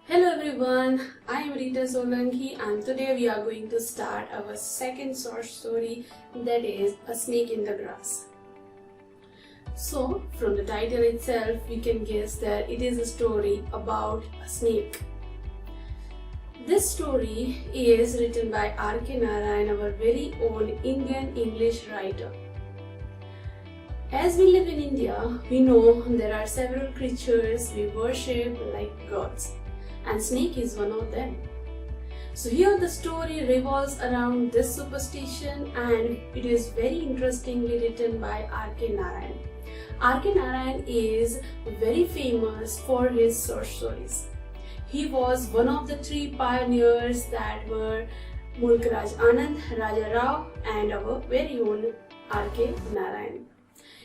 Hello everyone, I am Rita Solanki and today we are going to start our second short story, that is A Snake in the Grass. So from the title itself we can guess that it is a story about a snake. This story is written by R.K. Narayan, our very own Indian English writer. As we live in India, we know there are several creatures we worship like gods, and snake is one of them. So here the story revolves around this superstition and it is very interestingly written by R.K. Narayan. R.K. Narayan is very famous for his short stories. He was one of the three pioneers that were Mulk Raj Anand, Raja Rao and our very own R.K. Narayan.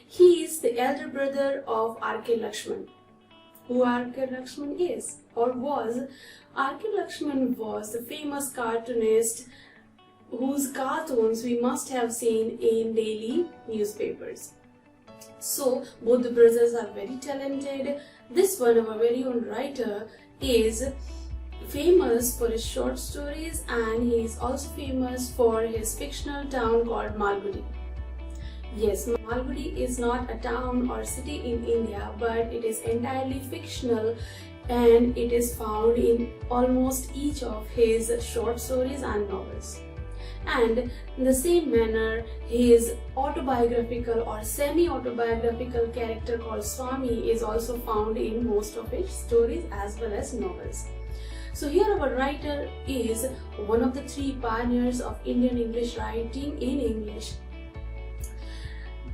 He is the elder brother of R.K. Lakshman. Who R.K. Lakshman is or was? R.K. Lakshman was the famous cartoonist whose cartoons we must have seen in daily newspapers. So both the brothers are very talented. This one, our very own writer, is famous for his short stories and he is also famous for his fictional town called Malgudi. Yes, Malgudi is not a town or city in India, but it is entirely fictional and it is found in almost each of his short stories and novels. And in the same manner, his autobiographical or semi-autobiographical character called Swami is also found in most of his stories as well as novels. So here our writer is one of the three pioneers of Indian English writing in English.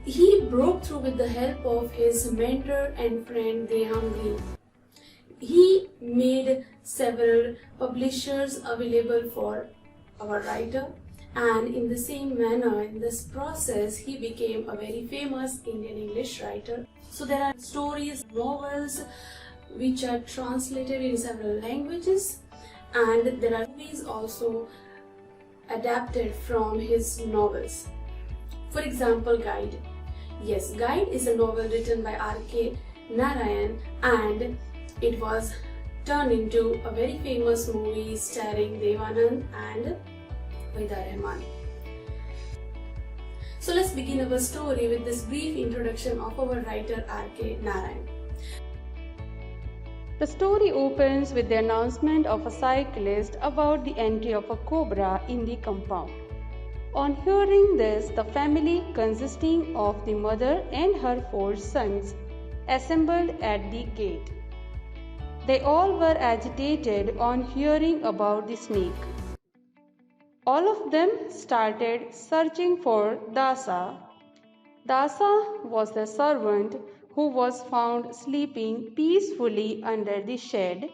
He broke through with the help of his mentor and friend Graham Greene. He made several publishers available for our writer, and in the same manner, in this process, he became a very famous Indian English writer. So there are stories, novels which are translated in several languages, and there are movies also adapted from his novels. For example, Guide. Yes, Guide is a novel written by R.K. Narayan and it was turned into a very famous movie starring Dev Anand and Waheeda Rehman. So let's begin our story with this brief introduction of our writer R.K. Narayan. The story opens with the announcement of a cyclist about the entry of a cobra in the compound. On hearing this, the family consisting of the mother and her 4 sons assembled at the gate. They all were agitated on hearing about the snake. All of them started searching for Dasa. Dasa was the servant who was found sleeping peacefully under the shed.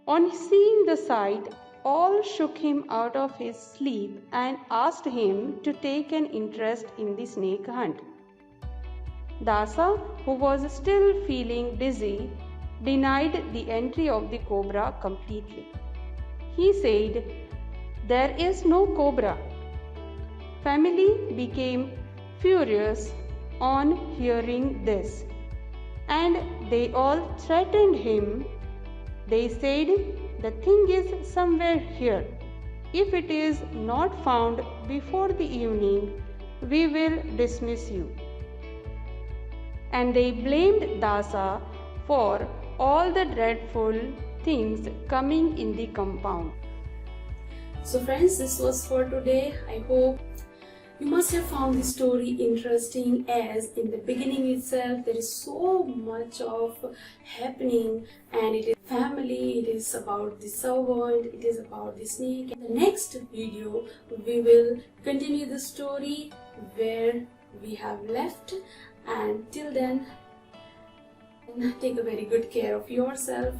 On seeing the sight, all shook him out of his sleep and asked him to take an interest in the snake hunt. Dasa, who was still feeling dizzy, denied the entry of the cobra completely. He said, "There is no cobra." Family became furious on hearing this, and they all threatened him. They said, "The thing is somewhere here. If it is not found before the evening, we will dismiss you." And they blamed Dasa for all the dreadful things coming in the compound. So friends, this was for today. I hope you must have found this story interesting, as in the beginning itself there is so much of happening and it is family, it is about the servant, it is about the snake. In the next video we will continue the story where we have left, and till then take a very good care of yourself.